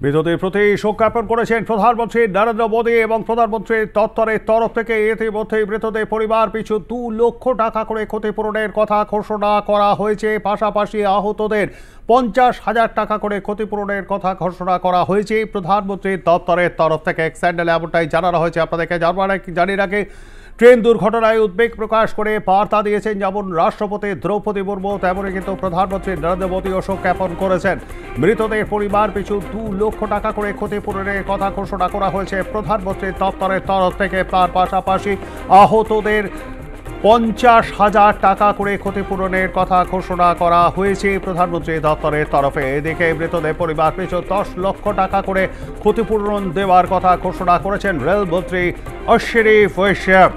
মৃতদের প্রতি শোক জ্ঞাপন করেছেন প্রধানমন্ত্রী নরেন্দ্র মোদী এবং প্রধানমন্ত্রীর দপ্তরের তরফ থেকে ইতিমধ্যেই মৃতদের পরিবার পিছু 2 লক্ষ টাকা করে ক্ষতিপূরণের কথা ঘোষণা করা হয়েছে। পাশাপাশি আহতদের 50,000 টাকা করে ক্ষতিপূরণের কথা ঘোষণা করা হয়েছে প্রধানমন্ত্রীর দপ্তরের তরফ থেকে। এক স্যান্ডেলে এমনটাই জানানো হয়েছে। আপনাদেরকে জানিয়ে রাখি, ট্রেন দুর্ঘটনায় উদ্বেগ প্রকাশ করে বার্তা দিয়েছেন যেমন রাষ্ট্রপতি দ্রৌপদী মুর্মু, তেমনই কিন্তু প্রধানমন্ত্রী নরেন্দ্র মোদীও শোক জ্ঞাপন করেছেন। মৃতদের পরিবার পিছু 2 লক্ষ টাকা করে ক্ষতিপূরণের কথা ঘোষণা করা হয়েছে প্রধানমন্ত্রীর দপ্তরের তরফ থেকে। তার পাশাপাশি আহতদের 50,000 টাকা করে ক্ষতিপূরণের কথা ঘোষণা করা হয়েছে প্রধানমন্ত্রী দপ্তরের তরফে। এদিকে মৃতদের পরিবার পিছু 10 লক্ষ টাকা করে ক্ষতিপূরণ দেওয়ার কথা ঘোষণা করেছেন রেলমন্ত্রী অশ্বিনী বৈষ্ণব।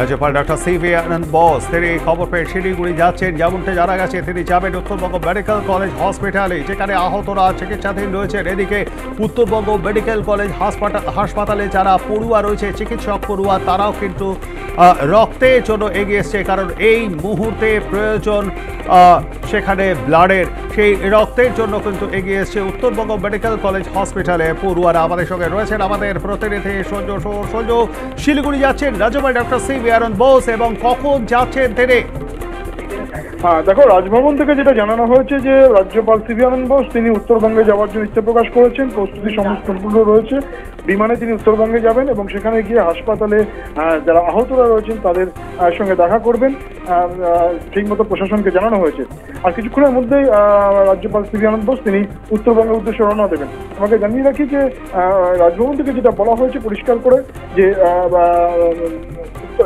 রাজ্যপাল ডক্টর সিভি আনন্দ বোস তিনি খবর পেয়ে শিলিগুড়ি যাচ্ছেন। যেমনটা জানা গেছে, তিনি যাবেন উত্তরবঙ্গ মেডিকেল কলেজ হসপিটালে, যেখানে আহতরা চিকিৎসাধীন রয়েছেন। এদিকে উত্তরবঙ্গ মেডিকেল কলেজ হাসপাতালে যারা পড়ুয়া রয়েছে, চিকিৎসক পড়ুয়া, তারাও কিন্তু রক্তের জন্য এগিয়ে এসছে। কারণ এই মুহূর্তে প্রয়োজন সেখানে ব্লাডের, সেই রক্তের জন্য কিন্তু এগিয়ে এসছে উত্তরবঙ্গ মেডিকেল কলেজ হসপিটালে পড়ুয়ারা। আমাদের সঙ্গে রয়েছেন আমাদের প্রতিনিধি সঞ্জু। শিলিগুড়ি যাচ্ছেন রাজ্যপাল ডক্টর সিভি আনন্দ বোস, এবং কখন যাচ্ছেন তিনি? দেখো, রাজভবন থেকে যেটা জানানো হয়েছে যে রাজ্যপাল সিভি আনন্দ বোস তিনি উত্তরবঙ্গে যাওয়ার জন্য ইচ্ছা প্রকাশ করেছেন। প্রস্তুতি সম্পূর্ণ রয়েছে। বিমানে তিনি উত্তরবঙ্গে যাবেন এবং সেখানে গিয়ে হাসপাতালে যারা আহতরা রয়েছেন তাদের সঙ্গে দেখা করবেন, ঠিকমতো প্রশাসনকে জানানো হয়েছে। আর কিছুক্ষণের মধ্যেই রাজ্যপাল সিভি আনন্দ বোস তিনি উত্তরবঙ্গের উদ্দেশ্যে রওনা দেবেন। আমাকে জানিয়ে রাখি যে রাজভবন থেকে যেটা বলা হয়েছে পরিষ্কার করে যে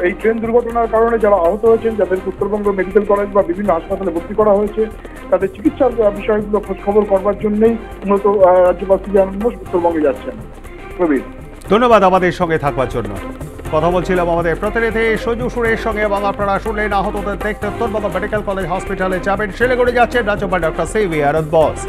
এই ট্রেন দুর্ঘটনার কারণে যারা আহত হয়েছেন, যাদের উত্তরবঙ্গ মেডিকেল কলেজ বা বিভিন্ন হাসপাতালে ভর্তি করা হয়েছে, তাদের চিকিৎসার বিষয়গুলো খোঁজখবর করবার জন্যই মূলত রাজ্যপাল সিভি আনন্দ বোস উত্তরবঙ্গে যাচ্ছেন। ধন্যবাদ আমাদের সঙ্গে থাকবার জন্য। কথা বলছিলাম আমাদের প্রতিনিধি সঞ্জু সুরের সঙ্গে, এবং আপনারা শুনলেন আহতদের দেখতে উত্তরবঙ্গ মেডিকেল কলেজ হসপিটালে যাবেন, শিলিগুড়ি যাচ্ছেন রাজ্যপাল ডক্টর সিভি আনন্দ বোস।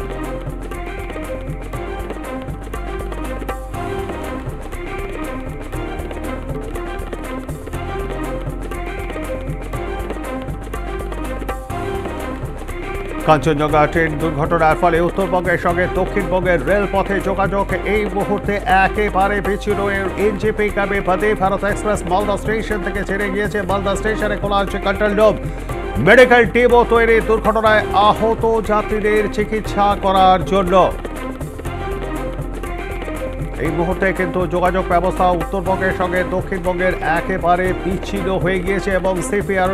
কাঞ্চনজঙ্ঘা ট্রেন দুর্ঘটনার ফলে উত্তরবঙ্গের সঙ্গে দক্ষিণবঙ্গের রেলপথে যোগাযোগ এই মুহূর্তে একেবারে বিচ্ছিন্ন। NJP কাবে Vande Bharat express Malda station থেকে ছেড়ে গিয়েছে। মালদা স্টেশনে খোলা হচ্ছে কন্ট্রোল রুম। মেডিকেল টিমও তৈরি দুর্ঘটনায় আহত যাত্রীদের চিকিৎসা করার জন্য। এই মুহূর্তে কিন্তু যোগাযোগ ব্যবস্থা উত্তরবঙ্গের সঙ্গে দক্ষিণবঙ্গের একেবারে বিচ্ছিন্ন হয়ে গিয়েছে, এবং সিপিআর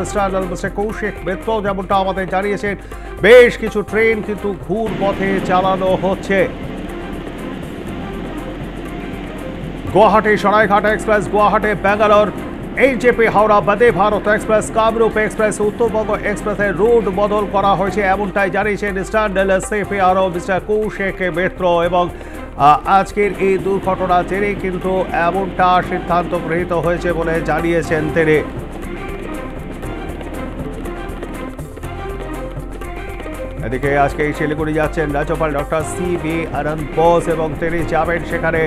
মিস্টার কৌশিক মিত্র যেমনটা আমাদের জানিয়েছেন, বেশ কিছু ট্রেন কিন্তু ঘুর পথে চালানো হচ্ছে। Guwahati Saraighat express, Guwahati Bangalore, NJP Howrah Vande Bharat express, Kamrup express, Uttarbanga এক্সপ্রেসের রুট বদল করা হয়েছে, এমনটাই জানিয়েছেন স্ট্যান্ডার্ড সিপিআরও মিস্টার কৌশিক মিত্র। এবং আজকের এই দুর্ঘটনা জেনে কিন্তু এমনটা সিদ্ধান্ত গৃহীত হয়েছে বলে জানিয়েছেন তিনি। এদিকে আজকে শিলিগুড়ি যাচ্ছেন রাজ্যপাল ডক্টর সিভি আনন্দ বোস, এবং তিনি যাবেন সেখানে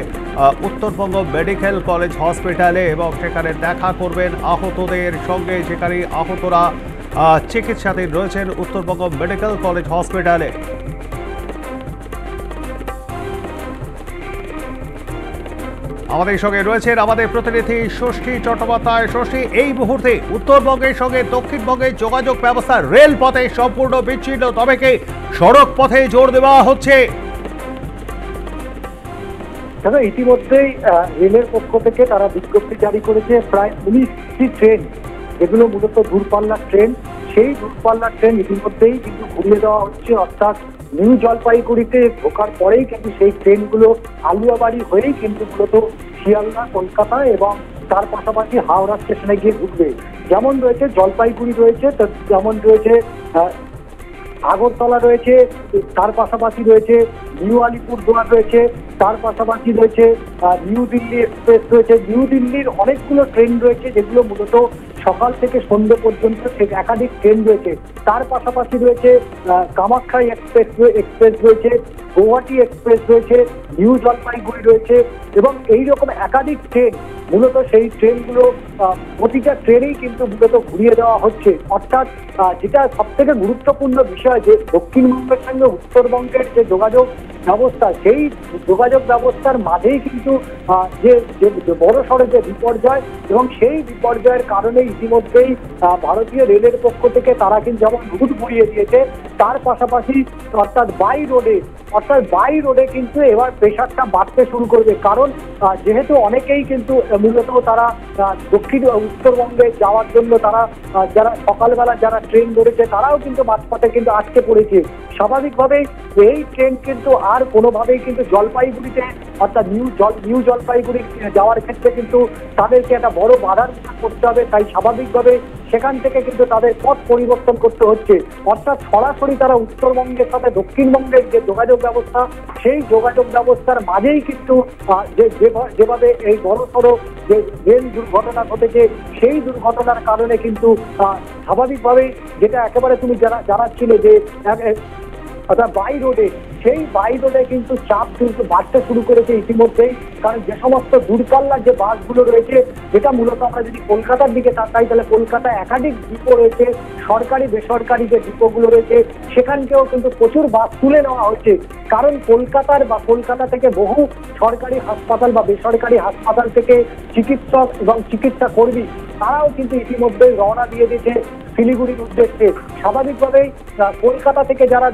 উত্তরবঙ্গ মেডিকেল কলেজ হসপিটালে, এবং সেখানে দেখা করবেন আহতদের সঙ্গে, যেখানে আহতরা চিকিৎসাধীন রয়েছেন উত্তরবঙ্গ মেডিকেল কলেজ হসপিটালে। আমাদের সঙ্গে রয়েছেন আমাদের প্রতিনিধি ষষ্ঠী চট্টোপাধ্যায়। ষষ্ঠী, এই মুহূর্তে উত্তরবঙ্গের সঙ্গে দক্ষিণবঙ্গের যোগাযোগ ব্যবস্থা রেলপথে সম্পূর্ণ বিচ্ছিন্ন, তবে কি সড়ক পথে জোর দেওয়া হচ্ছে? দাদা, ইতিমধ্যেই রেলের পক্ষ থেকে তারা বিজ্ঞপ্তি জারি করেছে। প্রায় 19টি ট্রেন, যেগুলো মূলত দূরপাল্লার ট্রেন, সেই দূরপাল্লার ট্রেন ইতিমধ্যেই কিন্তু ঘুরিয়ে দেওয়া হচ্ছে। অর্থাৎ নিউ জলপাইগুড়িতে ঢোকার পরেই কিন্তু সেই ট্রেনগুলো আলুয়াবাড়ি হয়েই কিন্তু মূলত শিয়ালদা, কলকাতা এবং তার পাশাপাশি হাওড়া স্টেশনে গিয়ে ঢুকবে। যেমন রয়েছে জলপাইগুড়ি রয়েছে, যেমন রয়েছে আগরতলা রয়েছে, তার পাশাপাশি রয়েছে নিউ আলিপুরদুয়ার রয়েছে, তার পাশাপাশি রয়েছে নিউ দিল্লি এক্সপ্রেস রয়েছে। নিউ দিল্লির অনেকগুলো ট্রেন রয়েছে যেগুলো মূলত সকাল থেকে সন্ধ্যে পর্যন্ত একাধিক ট্রেন রয়েছে। তার পাশাপাশি রয়েছে কামাখ্যা এক্সপ্রেস রয়েছে, গুয়াহাটি এক্সপ্রেস রয়েছে, নিউ জলপাইগুড়ি রয়েছে এবং এইরকম একাধিক ট্রেন। মূলত সেই ট্রেনগুলো প্রতিটা ট্রেনেই কিন্তু মূলত ঘুরিয়ে দেওয়া হচ্ছে। অর্থাৎ যেটা সব থেকে গুরুত্বপূর্ণ বিষয় যে দক্ষিণবঙ্গের সঙ্গে উত্তরবঙ্গের যে যোগাযোগ ব্যবস্থা, সেই যোগাযোগ ব্যবস্থার মাঝেই কিন্তু যে বড় সড়ো যে বিপর্যয়, এবং সেই বিপর্যয়ের কারণে ইতিমধ্যেই ভারতীয় রেলের পক্ষ থেকে তারা কিন্তু যেমন রুট ঘুরিয়ে দিয়েছে, তার পাশাপাশি অর্থাৎ বাই রোডে কিন্তু এবার প্রেশারটা বাড়তে শুরু করবে। কারণ যেহেতু অনেকেই কিন্তু মূলত তারা উত্তরবঙ্গে যাওয়ার জন্য তারা যারা সকালবেলা যারা ট্রেন ধরেছে তারাও কিন্তু মাঝপথে কিন্তু আটকে পড়েছে। স্বাভাবিকভাবেই এই ট্রেন কিন্তু আর কোনোভাবেই কিন্তু জলপাইগুড়িতে অর্থাৎ নিউ জলপাইগুড়ি যাওয়ার ক্ষেত্রে কিন্তু তাদেরকে একটা বড় বাধার মুখে করতে হবে। তাই স্বাভাবিকভাবে সেখান থেকে কিন্তু তাদের পথ পরিবর্তন করতে হচ্ছে। অর্থাৎ সরাসরি তারা উত্তরবঙ্গের সাথে দক্ষিণবঙ্গের যে যোগাযোগ ব্যবস্থা, সেই যোগাযোগ ব্যবস্থার মাঝেই কিন্তু যেভাবে এই বড়সড় যে রেল দুর্ঘটনা ঘটেছে, সেই দুর্ঘটনার কারণে কিন্তু স্বাভাবিকভাবেই যেটা একেবারে তুমি জানাচ্ছিলে যে অর্থাৎ সেই বাই রোডে কিন্তু চাপ কিন্তু বাড়তে শুরু করেছে ইতিমধ্যেই। কারণ যে সমস্ত দূরপাল্লার যে বাসগুলো রয়েছে, যেটা মূলত আমরা যদি কলকাতার দিকে তাকাই তাহলে কলকাতায় একাধিক ডিপো রয়েছে, সরকারি বেসরকারি যে ডিপোগুলো রয়েছে সেখানকেও কিন্তু প্রচুর বাস তুলে নেওয়া হচ্ছে। কারণ কলকাতা থেকে বহু সরকারি হাসপাতাল বা বেসরকারি হাসপাতাল থেকে চিকিৎসক এবং চিকিৎসা কর্মী তারাও কিন্তু ইতিমধ্যেই রওনা দিয়ে দিয়েছে শিলিগুড়ির উদ্দেশ্যে। স্বাভাবিকভাবেই কলকাতা থেকে যারা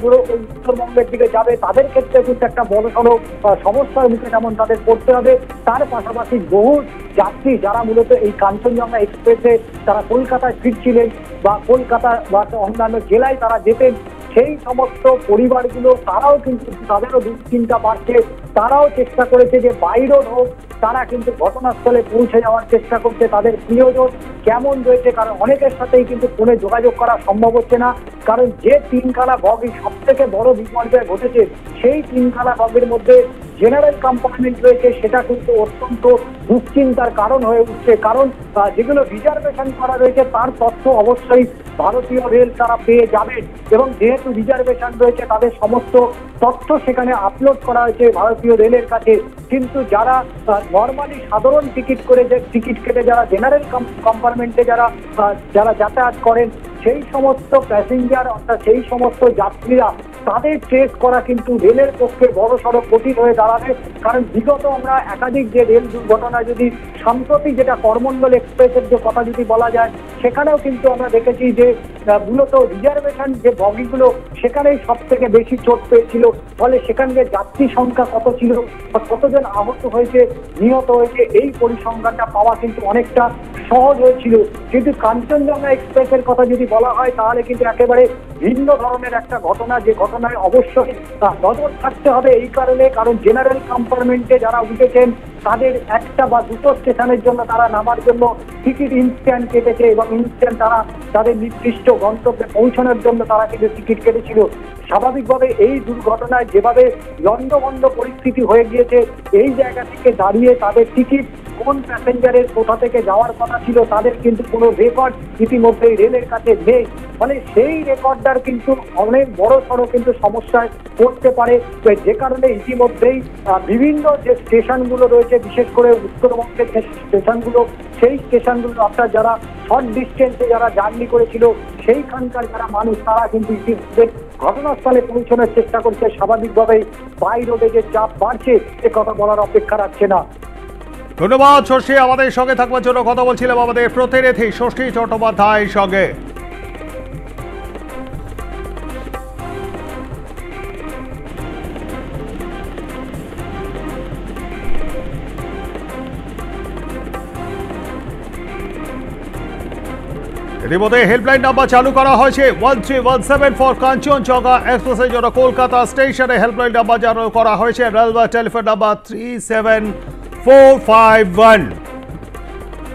উত্তরবঙ্গের দিকে যাবে তাদের ক্ষেত্রে কিন্তু একটা বড়সড় সমস্যার মুখে যেমন তাদের পড়তে হবে, তার পাশাপাশি বহু যাত্রী যারা মূলত এই কাঞ্চনজঙ্ঘা এক্সপ্রেসে তারা কলকাতায় ফিরছিলেন বা কলকাতা বা অন্যান্য জেলায় তারা যেতেন, সেই সমস্ত পরিবারগুলো তারাও কিন্তু তাদেরও দুশ্চিন্তা বাড়ছে। তারাও চেষ্টা করেছে যে বাই রোড হোক, তারা কিন্তু ঘটনাস্থলে পৌঁছে যাওয়ার চেষ্টা করছে। তাদের প্রিয়জন কেমন রয়েছে, কারণ অনেকের সাথেই কিন্তু ফোনে যোগাযোগ করা সম্ভব হচ্ছে না। কারণ যে তিনখানা বগি সব থেকে বড় বিপর্যয় ঘটেছে, সেই তিনখানা বগির মধ্যে জেনারেল কম্পার্টমেন্ট রয়েছে, সেটা কিন্তু অত্যন্ত দুশ্চিন্তার কারণ হয়ে উঠছে। কারণ যেগুলো রিজার্ভেশন করা রয়েছে তার তথ্য অবশ্যই ভারতীয় রেল তারা পেয়ে যাবেন, এবং যেহেতু রিজার্ভেশন রয়েছে তাদের সমস্ত তথ্য সেখানে আপলোড করা হয়েছে ভারতীয় রেলের কাছে। কিন্তু যারা নর্মালি সাধারণ টিকিট কেটে যারা জেনারেল কম্পার্টমেন্টে যারা যাতায়াত করেন, সেই সমস্ত প্যাসেঞ্জার অর্থাৎ সেই সমস্ত যাত্রীরা তাদের ট্রেস করা কিন্তু রেলের পক্ষে বড়সড় কঠিন হয়ে দাঁড়াবে। কারণ বিগত আমরা একাধিক যে রেল দুর্ঘটনা, যদি সাম্প্রতিক যেটা করমণ্ডল এক্সপ্রেসের যে কথা যদি বলা যায়, সেখানেও কিন্তু আমরা দেখেছি যে মূলত রিজার্ভেশন যে বগিগুলো সেখানেই সব থেকে বেশি চোট পেয়েছিল। ফলে সেখানকার যাত্রী সংখ্যা কত ছিল বা কতজন আহত হয়েছে, নিহত হয়েছে, এই পরিসংখ্যানটা পাওয়া কিন্তু অনেকটা সহজ হয়েছিল। কিন্তু কাঞ্চনজঙ্ঘা এক্সপ্রেসের কথা যদি বলা হয় তাহলে কিন্তু একেবারে ভিন্ন ধরনের একটা ঘটনা, যে ঘটনায় অবশ্যই নজর থাকতে হবে। এই কারণ জেনারেল কম্পার্টমেন্টে যারা উঠেছেন তাদের একটা বা দুটো স্টেশনের জন্য তারা নামার জন্য টিকিট ইনস্ট্যান্ট কেটেছে, এবং ইনস্ট্যান্ট তারা তাদের নির্দিষ্ট গন্তব্যে পৌঁছানোর জন্য তারা কিন্তু টিকিট কেটেছিল। স্বাভাবিকভাবে এই দুর্ঘটনায় যেভাবে লন্ডভন্ড পরিস্থিতি হয়ে গিয়েছে, এই জায়গা থেকে দাঁড়িয়ে তাদের টিকিট কোন প্যাসেঞ্জারের কোথা থেকে যাওয়ার কথা ছিল তাদের কিন্তু কোনো রেকর্ড ইতিমধ্যেই রেলের কাছে নেই। ফলে সেই রেকর্ডটার কিন্তু অনেক বড় সড়ো কিন্তু সমস্যায় পড়তে পারে, যে কারণে ইতিমধ্যেই বিভিন্ন যে স্টেশনগুলো রয়েছে, বিশেষ করে উত্তরবঙ্গের যে স্টেশনগুলো, সেই স্টেশনগুলো অর্থাৎ যারা শর্ট ডিস্টেন্সে যারা জার্নি করেছিল সেইখানকার যারা মানুষ তারা কিন্তু ইতিমধ্যে ঘটনাস্থলে পৌঁছানোর চেষ্টা করছে। স্বাভাবিকভাবেই বাই রোডে যে চাপ বাড়ছে এ কথা বলার অপেক্ষা রাখছে না। ধন্যবাদ ষষ্ঠী, আমাদের সঙ্গে থাকবার জন্য কথা বলছিলাম আমাদের প্রতিনিধি ষষ্ঠী চট্টোপাধ্যায়ের সঙ্গে। ইতিমধ্যে হেল্পলাইন নাম্বার চালু করা হয়েছে 13174 ফর কাঞ্চনজঙ্ঘা এক্সপ্রেসের জন্য। কলকাতা স্টেশনে হেল্পলাইন নাম্বার চালু করা হয়েছে। Railway telephone number 37451।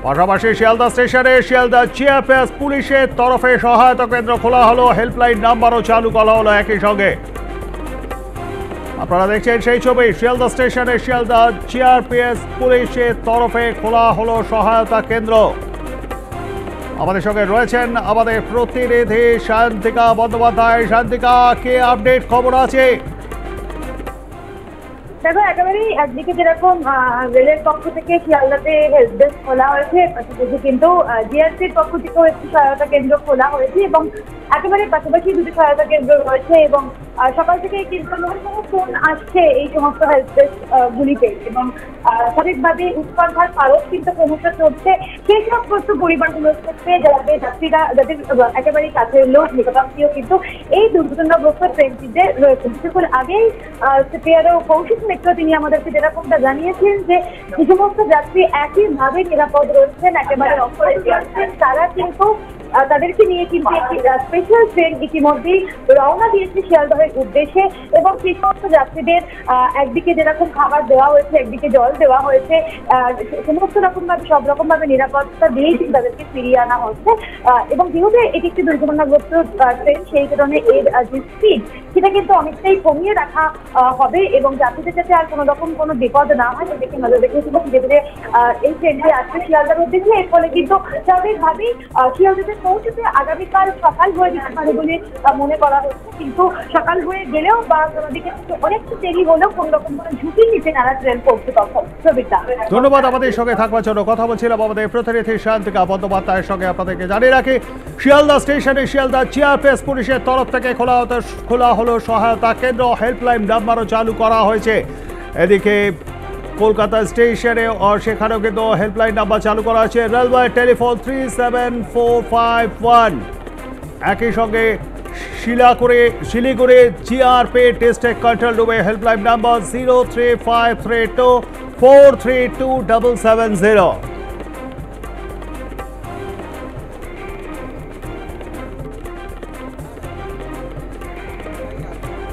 পাশাপাশি শিয়ালদা স্টেশনে শিয়ালদা জিএপিএস পুলিশের তরফে সহায়তা কেন্দ্র খোলা হলো, হেল্পলাইন নাম্বারও চালু করা হলো একই সঙ্গে। আপনারা দেখছেন সেই ছবি, শিয়ালদা স্টেশনে শিয়ালদা জিআরপিএস পুলিশের তরফে খোলা হলো সহায়তা কেন্দ্র। আমাদের সঙ্গে রয়েছেন আমাদের প্রতিনিধি শান্তিকা বন্দ্যোপাধ্যায়। শান্তিকা, কে আপডেট খবর আছে? দেখো, একেবারেই একদিকে যেরকম রেলের পক্ষ থেকে শিয়ালদাতে হেল্প ডেস্ক খোলা হয়েছে, পাশাপাশি কিন্তু জিআরপির পক্ষ থেকেও একটি সহায়তা কেন্দ্র খোলা হয়েছে এবং একেবারে পাশাপাশি দুটি সহায়তা কেন্দ্র রয়েছে এবং সকাল থেকে কিন্তু ফোন আসছে এই সমস্ত হেল্প ডেস্ক গুলিতে এবং স্বাভাবিকভাবে উৎকণ্ঠার কারণ কিন্তু ক্রমশ চলছে সেই সমস্ত পরিবারগুলোর ক্ষেত্রে যাদের যাত্রীরা, যাদের একেবারেই কাছের লোক, নিকটাত্মীয় কিন্তু এই দুর্ঘটনাগ্রস্ত ট্রেনটিতে রয়েছে। কিছুক্ষণ আগেই সিপিআরও কৌশিক মিত্র তিনি আমাদেরকে যেরকমটা জানিয়েছেন যে সমস্ত যাত্রী একইভাবে নিরাপদ রয়েছেন, একেবারে অপরাধী আছেন, তারা কিন্তু তাদেরকে নিয়ে কিন্তু একটি স্পেশাল ট্রেন ইতিমধ্যেই রওনা দিয়েছে শিয়ালদহের উদ্দেশ্যে এবং সেই সমস্ত যাত্রীদের একদিকে যেরকম খাবার দেওয়া হয়েছে, একদিকে জল দেওয়া হয়েছে, সমস্ত রকম ভাবে সব রকম ভাবে নিরাপত্তা দিয়েই তাদেরকে ফিরিয়ে আনা হচ্ছে এবং যেহেতু এটি একটি দুর্ঘটনাগ্রস্ত ট্রেন, সেই কারণে এর যে স্পিড সেটা কিন্তু অনেকটাই কমিয়ে রাখা হবে এবং যাত্রীদের যাতে আর কোনো রকম কোনো বিপদ না হয় সেটাকে নজর রেখেছিল ধীরে ধীরে এই ট্রেনটি আসছে শিয়ালদার উদ্দেশ্যে। এর ফলে কিন্তু স্বাভাবিকভাবেই শিয়ালদাতে পৌঁছতে আগামীকাল সকাল হয়ে যেতে পারে বলে মনে করা হচ্ছে, কিন্তু সকাল হয়ে গেলেও বা কোনো দিকে অনেকটা দেরি হলেও কোনো রকম কোনো ঝুঁকি নিতে নানা ট্রেন পৌঁছে তখন। ধন্যবাদ আমাদের সঙ্গে থাকবার জন্য। কথা বলছিলাম আমাদের প্রতিনিধি শান্তিকা বন্দ্যোপাধ্যায়ের সঙ্গে। আপনাদেরকে জানিয়ে রাখি, শিয়ালদা স্টেশনে শিয়ালদা জিআরপিএস পুলিশের তরফ থেকে খোলা হলো সহায়তা কেন্দ্র, হেল্পলাইন নাম্বারও চালু করা হয়েছে। এদিকে কলকাতা স্টেশনে সেখানেও কিন্তু হেল্পলাইন নাম্বার চালু করা হয়েছে, রেলওয়ে টেলিফোন 37451। একই সঙ্গে শিলিগুড়ি জিআরপি ডিস্ট্রিক্ট কন্ট্রোল রুমে হেল্পলাইন নাম্বার 03532432770।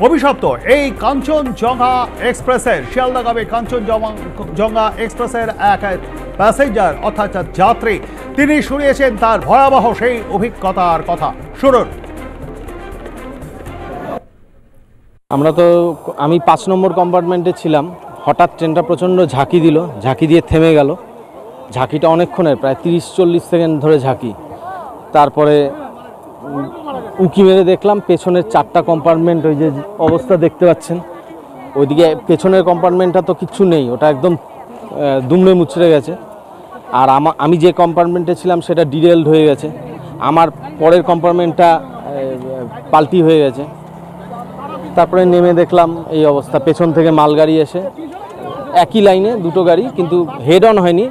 অভিশপ্ত এই কাঞ্চনজঙ্ঘা এক্সপ্রেসের শিয়ালদাগামী কাঞ্চনজঙ্ঘা এক্সপ্রেসের এক প্যাসেঞ্জার অর্থাৎ যাত্রী, তিনি শুনিয়েছেন তার ভয়াবহ সেই অভিজ্ঞতার কথা। শুনুন। আমি 5 নম্বর কম্পার্টমেন্টে ছিলাম, হঠাৎ ট্রেনটা প্রচণ্ড ঝাঁকি দিল, ঝাঁকি দিয়ে থেমে গেল। ঝাঁকিটা অনেকক্ষণের, প্রায় 30-40 সেকেন্ড ধরে ঝাঁকি। তারপরে উঁকি মেরে দেখলাম পেছনের 4টা কম্পার্টমেন্ট, ওই যে অবস্থা দেখতে পাচ্ছেন, ওইদিকে পেছনের কম্পার্টমেন্টটা তো কিচ্ছু নেই, ওটা একদম দুমড়ে মুচড়ে গেছে। আর আমি যে কম্পার্টমেন্টে ছিলাম সেটা ডিরেলড হয়ে গেছে। আমার পরের কম্পার্টমেন্টটা পাল্টি হয়ে গেছে। তারপরে নেমে দেখলাম এই অবস্থা, পেছন থেকে মালগাড়ি এসে একই লাইনে দুটো গাড়ি, কিন্তু হেড অন হয়নি,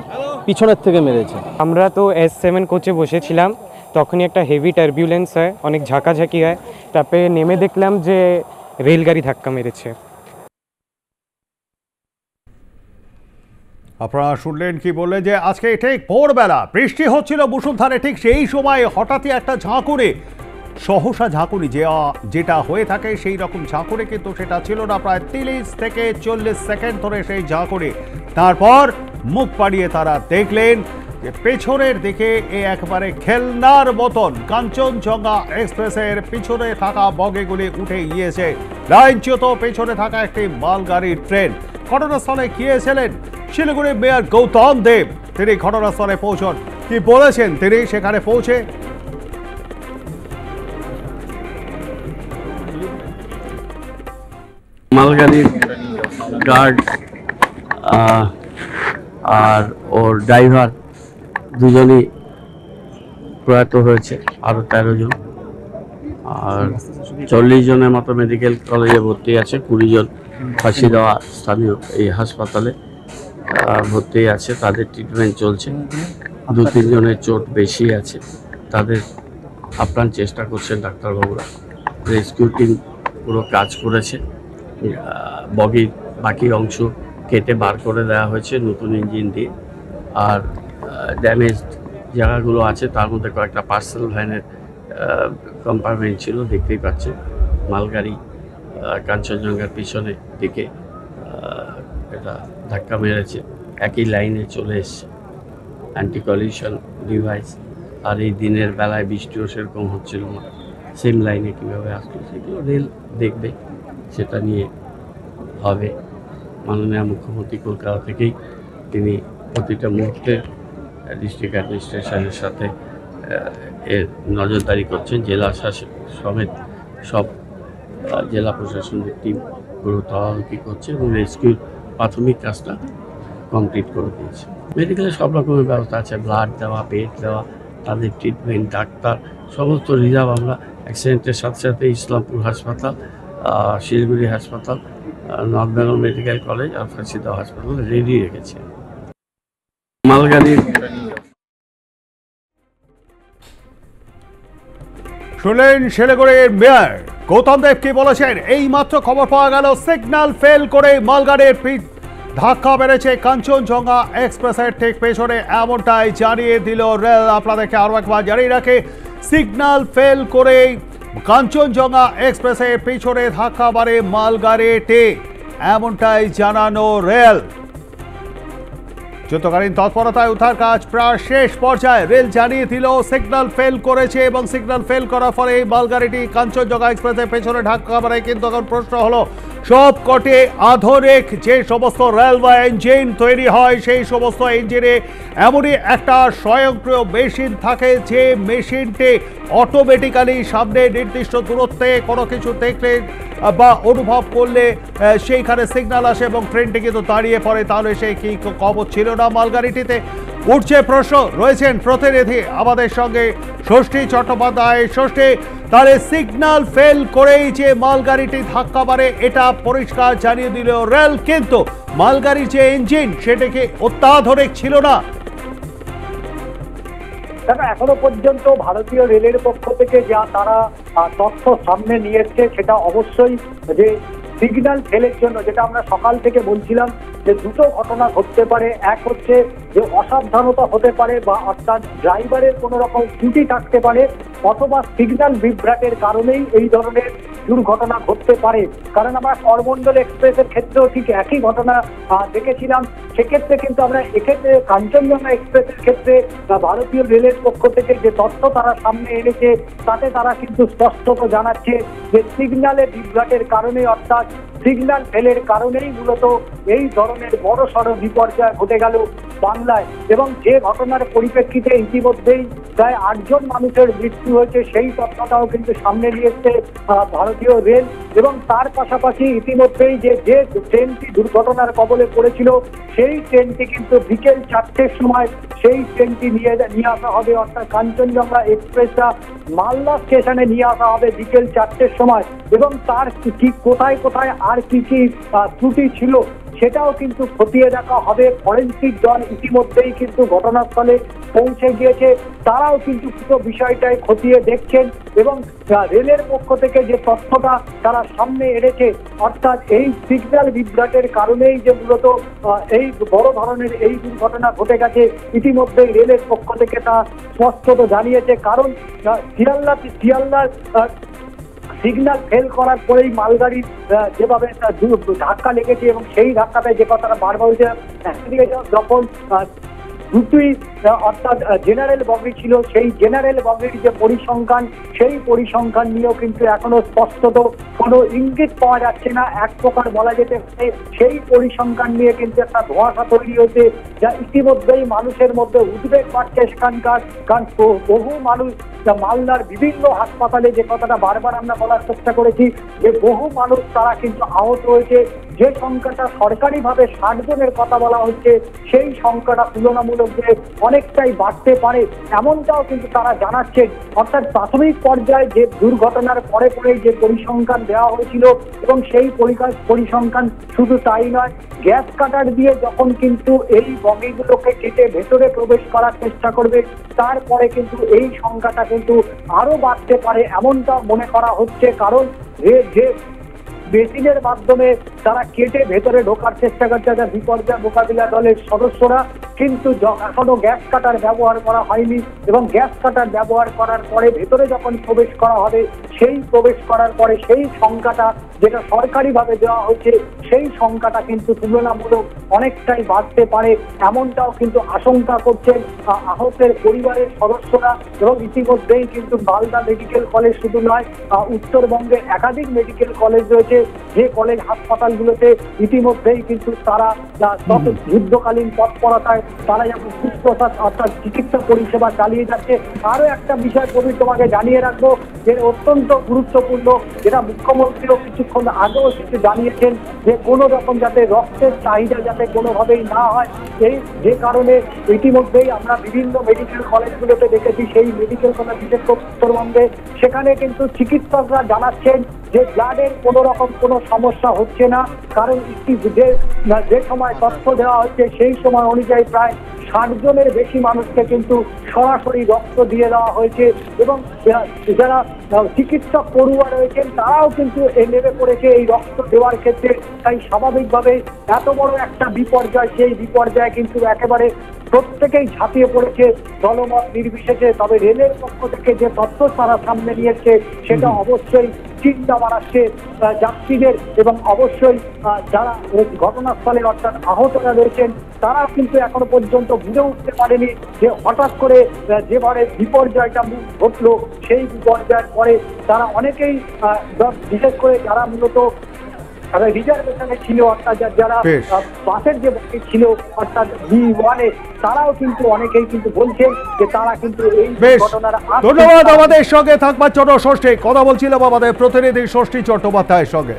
পিছনের থেকে মেরেছে। আমরা তো S7 কোচে বসেছিলাম, তখনই একটা হেভি টার্বিউলেন্স হয়, অনেক ঝাঁকাঝাঁকি হয়। তারপরে নেমে দেখলাম যে রেলগাড়ি ধাক্কা মেরেছে। আপনারা শুনলেন কি বললেন যে আজকে ঠিক ভোরবেলা বৃষ্টি হচ্ছিল মুষলধারে, ঠিক সেই সময় হঠাৎই একটা ঝাঁকুনি, সহসা ঝাঁকুনি যেটা হয়ে থাকে সেই রকম ঝাঁকুনি কিন্তু সেটা ছিল না। প্রায় 30 থেকে 40 সেকেন্ড ধরে সেই ঝাঁকুনি। তারপর মুখ পাড়িয়ে তারা দেখলেন যে পেছনের দিকে একেবারে খেলনার মতন কাঞ্চনজঙ্ঘা এক্সপ্রেসের পিছনে থাকা বগিগুলি উঠে গিয়েছে লাইনচ্যুত পেছনে থাকা একটি মালগাড়ির ট্রেন। ঘটনাস্থলে গিয়েছিলেন শিলিগুড়ির মেয়র গৌতম দেব। তিনি ঘটনাস্থলে পৌঁছন, কি বলেছেন তিনি সেখানে পৌঁছে? মালগাড়ির গার্ড আর ওর ড্রাইভার দুজনই প্রয়াত হয়েছে, আরও 13 জন, আর 40 জনের মতো মেডিকেল কলেজে ভর্তি আছে। 20 জন ফাঁসি দেওয়া স্থানীয় এই হাসপাতালে ভর্তি আছে, তাদের ট্রিটমেন্ট চলছে। 2-3 জনের চোট বেশি আছে, তাদের আপ্রাণ চেষ্টা করছেন ডাক্তারবাবুরা। রেস্কিউ টিম পুরো কাজ করেছে, বগির বাকি অংশ কেটে বার করে দেওয়া হয়েছে নতুন ইঞ্জিন দিয়ে। আর ড্যামেজড জায়গাগুলো আছে, তার মধ্যে কয়েকটা পার্সেল ভ্যানের কম্পার্টমেন্ট ছিল, দেখতেই পাচ্ছেন। মালগাড়ি কাঞ্চনজঙ্ঘার পিছনের দিকে এটা ধাক্কা মেরেছে, একই লাইনে চলে এসছে। অ্যান্টি কলিশন ডিভাইস, আর এই দিনের বেলায় বৃষ্টিও সেরকম হচ্ছিল না, সেম লাইনে কীভাবে আসলো সেগুলো রেল দেখবে, সেটা নিয়ে হবে। মাননীয় মুখ্যমন্ত্রী কলকাতা থেকেই তিনি প্রতিটা মুহূর্তে ডিস্ট্রিক্ট অ্যাডমিনিস্ট্রেশনের সাথে এর নজরদারি করছেন। জেলা শাসক সমেত সব জেলা প্রশাসনের টিম পুরো তদারকি করছে এবং রেস্কিউর প্রাথমিক কাজটা কমপ্লিট করে দিয়েছে। মেডিকেলে সব রকমের ব্যবস্থা আছে, ব্লাড দেওয়া, বেড দেওয়া, তাদের ট্রিটমেন্ট, ডাক্তার, সমস্ত রিজার্ভ আমরা অ্যাক্সিডেন্টের সাথে সাথে ইসলামপুর হাসপাতাল, শিলিগুড়ি হাসপাতাল, নর্থ বেঙ্গল মেডিকেল কলেজ আর ফাঁসিদহ হাসপাতাল রেডি রেখেছি। মালগাড়ির শুনলেন শিলিগুড়ির মেয়র গৌতম দেব কি বলেছেন। এই মাত্র খবর পাওয়া গেল সিগন্যাল ফেল করে মালগাড়ির ধাক্কা মেরেছে কাঞ্চনজঙ্ঘা এক্সপ্রেসের ঠিক পেছনে, এমনটাই জানিয়ে দিল রেল। আপনাদেরকে আরো একবার জানিয়ে রাখে, সিগন্যাল ফেল করে কাঞ্চনজঙ্ঘা এক্সপ্রেসের পিছনে ধাক্কা মারে মালগাড়িটি, এমনটাই জানানো রেল। যুদ্ধকালীন তৎপরতায় উদ্ধার কাজ প্রায় শেষ পর্যায়ে। রেল জানিয়ে দিল সিগন্যাল ফেল করেছে এবং সিগন্যাল ফেল করার ফলে এই মালগাড়িটি কাঞ্চনজঙ্ঘা এক্সপ্রেসের পেছনে ধাক্কা মারে। কিন্তু এখন প্রশ্ন হলো, সব কটি আধুনিক যে সমস্ত রেলওয়ে ইঞ্জিন তৈরি হয় সেই সমস্ত ইঞ্জিনে এমনই একটা স্বয়ংক্রিয় মেশিন থাকে যে মেশিনটি অটোমেটিক্যালি সামনে নির্দিষ্ট দূরত্বে কোনো কিছু দেখলে বা অনুভব করলে সেইখানে সিগন্যাল আসে এবং ট্রেনটি কিন্তু দাঁড়িয়ে পড়ে। তাহলে সেই কি খবর ছিল না মালগাড়িটিতে? উঠছে প্রশ্ন। রয়েছেন প্রতিনিধি আমাদের সঙ্গে ষষ্ঠী চট্টোপাধ্যায়। ষষ্ঠী, তাহলে সিগন্যাল ফেল করেই যে মালগাড়িটি ধাক্কা মারে এটা পরিষ্কার জানিয়ে দিল রেল, কিন্তু মালগাড়ির যে ইঞ্জিন সেটা কি অত্যাধুনিক ছিল না? এখনো পর্যন্ত ভারতীয় রেলের পক্ষ থেকে যা তারা তথ্য সামনে নিয়ে এসছে সেটা অবশ্যই যে সিগন্যাল ফেলের জন্য, যেটা আমরা সকাল থেকে বলছিলাম যে দুটো ঘটনা ঘটতে পারে। এক হচ্ছে যে অসাবধানতা হতে পারে বা অর্থাৎ ড্রাইভারের কোনো রকম ত্রুটি থাকতে পারে, অথবা সিগন্যাল বিভ্রাটের কারণেই এই ধরনের দুর্ঘটনা ঘটতে পারে। কারণ আমরা করমণ্ডল এক্সপ্রেসের ক্ষেত্রেও ঠিক একই ঘটনা দেখেছিলাম। সেক্ষেত্রে কিন্তু আমরা এক্ষেত্রে কাঞ্চনজঙ্ঘা এক্সপ্রেসের ক্ষেত্রে ভারতীয় রেলের পক্ষ থেকে যে তথ্য তারা সামনে এনেছে তাতে তারা কিন্তু স্পষ্টত জানাচ্ছে যে সিগন্যালের বিভ্রাটের কারণে, অর্থাৎ সিগন্যাল ফেলের কারণেই মূলত এই ধরনের বড় সড় বিপর্যয় ঘটে গেল বাংলায়। এবং যে ঘটনার পরিপ্রেক্ষিতে ইতিমধ্যেই প্রায় 8 জন মানুষের মৃত্যু হয়েছে সেই তথ্যটাও কিন্তু সামনে নিয়ে এসছে ভারতীয় রেল। এবং তার পাশাপাশি ইতিমধ্যেই যে ট্রেনটি দুর্ঘটনার কবলে পড়েছিল সেই ট্রেনটি কিন্তু বিকেল 4টের সময় সেই ট্রেনটি নিয়ে আসা হবে, অর্থাৎ কাঞ্চনজঙ্ঘা এক্সপ্রেসটা মালদা স্টেশনে নিয়ে আসা হবে বিকেল 4টের সময়। এবং তার কি কোথায় কোথায় আর কি কি ত্রুটি ছিল সেটাও কিন্তু খতিয়ে দেখা হবে। ফরেনসিক দল ইতিমধ্যেই কিন্তু ঘটনাস্থলে পৌঁছে গিয়েছে, তারাও কিন্তু পুরো বিষয়টাই খতিয়ে দেখছেন। এবং রেলের পক্ষ থেকে যে তথ্যটা তারা সামনে এনেছে, অর্থাৎ এই সিগন্যাল বিভ্রাটের কারণেই যে মূলত এই বড় ধরনের এই দুর্ঘটনা ঘটে গেছে, ইতিমধ্যেই রেলের পক্ষ থেকে তা স্পষ্টত জানিয়েছে। কারণ শিয়ালদা সিগন্যাল ফেল করার পরেই মালগাড়ির যেভাবে ধাক্কা লেগেছে এবং সেই ধাক্কাটায় যে কথাটা বারবার হয়েছে, যখন দুটি অর্থাৎ জেনারেল বগি ছিল সেই জেনারেল বগির যে পরিসংখ্যান সেই পরিসংখ্যান নিয়েও কিন্তু এখনো স্পষ্টত কোনো ইঙ্গিত পাওয়া যাচ্ছে না। এক প্রকার বলা যেতে পারে সেই পরিসংখ্যান নিয়ে কিন্তু একটা ধোঁয়াশা তৈরি হয়েছে, যা ইতিমধ্যেই মানুষের মধ্যে উদ্বেগ বাড়ছে সেখানকার। কারণ বহু মানুষ মালদার বিভিন্ন হাসপাতালে, যে কথাটা বারবার আমরা বলার চেষ্টা করেছি, যে বহু মানুষ তারা কিন্তু আহত হয়েছে। যে সংখ্যাটা সরকারিভাবে 60 জনের কথা বলা হচ্ছে সেই সংখ্যাটা তুলনামূলক যে অনেকটাই বাড়তে পারে এমনটাও কিন্তু তারা জানাচ্ছেন। অর্থাৎ প্রাথমিক পর্যায়ে যে দুর্ঘটনার পরে পরেই যে পরিসংখ্যান দেওয়া হয়েছিল এবং সেই পরিসংখ্যান শুধু তাই নয়, গ্যাস কাটার দিয়ে যখন কিন্তু এই বগিগুলোকে কেটে ভেতরে প্রবেশ করার চেষ্টা করবে তারপরে কিন্তু এই সংখ্যাটা কিন্তু আরো বাড়তে পারে এমনটাও মনে করা হচ্ছে। কারণ যে মেশিনের মাধ্যমে তারা কেটে ভেতরে ঢোকার চেষ্টা করছে বিপর্যয় মোকাবিলা দলের সদস্যরা, কিন্তু এখনো গ্যাস কাটার ব্যবহার করা হয়নি। এবং গ্যাস কাটার ব্যবহার করার পরে ভেতরে যখন প্রবেশ করা হবে সেই প্রবেশ করার পরে সেই সংখ্যাটা যেটা সরকারিভাবে দেওয়া হচ্ছে সেই সংখ্যাটা কিন্তু তুলনামূলক অনেকটাই বাড়তে পারে এমনটাও কিন্তু আশঙ্কা করছেন আহতের পরিবারের সদস্যরা। এবং ইতিমধ্যেই কিন্তু মালদা মেডিকেল কলেজ শুধু নয়, উত্তরবঙ্গে একাধিক মেডিকেল কলেজ রয়েছে যে কলেজ হাসপাতালগুলোতে ইতিমধ্যেই কিন্তু তারা যুদ্ধকালীন তৎপরতায় তারা যেমন সুস্থতা অর্থাৎ চিকিৎসা পরিষেবা চালিয়ে যাচ্ছে। আরো একটা বিষয় কবি তোমাকে জানিয়ে রাখবো, যে অত্যন্ত গুরুত্বপূর্ণ, যেটা মুখ্যমন্ত্রীও কিছুক্ষণ আগেও সেটি জানিয়েছেন, যে কোনো রকম যাতে রক্তের চাহিদা যাতে কোনোভাবেই না হয়। এই যে কারণে ইতিমধ্যেই আমরা বিভিন্ন মেডিকেল কলেজগুলোতে দেখেছি, সেই মেডিকেল কলেজ বিশেষ করে উত্তরবঙ্গে সেখানে কিন্তু চিকিৎসকরা জানাচ্ছেন যে ব্লাডের কোনো রকম কোনো সমস্যা হচ্ছে না, কারণ যে সময় তথ্য দেওয়া হচ্ছে সেই সময় অনুযায়ী প্রায় 60 জনের বেশি মানুষকে কিন্তু সরাসরি রক্ত দিয়ে দেওয়া হয়েছে, এবং যারা চিকিৎসক পড়ুয়া রয়েছেন তারাও কিন্তু নেমে পড়েছে এই রক্ত দেওয়ার ক্ষেত্রে। তাই স্বাভাবিকভাবে এত বড় একটা বিপর্যয়, সেই বিপর্যয়ে কিন্তু একেবারে প্রত্যেকেই ঝাঁপিয়ে পড়েছে দলমত নির্বিশেষে। তবে রেলের পক্ষ থেকে যে তথ্য তারা সামনে নিয়েছে সেটা অবশ্যই চিন্তা বাড়াচ্ছে যাত্রীদের, এবং অবশ্যই যারা ঘটনাস্থলে অর্থাৎ আহতরা রয়েছেন তারা কিন্তু এখনো পর্যন্ত বুঝে উঠতে পারেনি যে হঠাৎ করে যেভাবে বিপর্যয়টা ঘটলো, সেই বিপর্যয়ের পরে তারা অনেকেই বিশেষ করে যারা মূলত রিজার্ভেশনে ছিল, অর্থাৎ যারা বাসের যে বগি ছিল অর্থাৎ B1-এ, তারাও কিন্তু অনেকেই কিন্তু বলছেন যে তারা কিন্তু এই ঘটনার। ধন্যবাদ। আমাদের সঙ্গে থাকবার জন্য ষষ্ঠী কথা বলছিলাম আমাদের প্রতিনিধি ষষ্ঠী চট্টোপাধ্যায়ের সঙ্গে।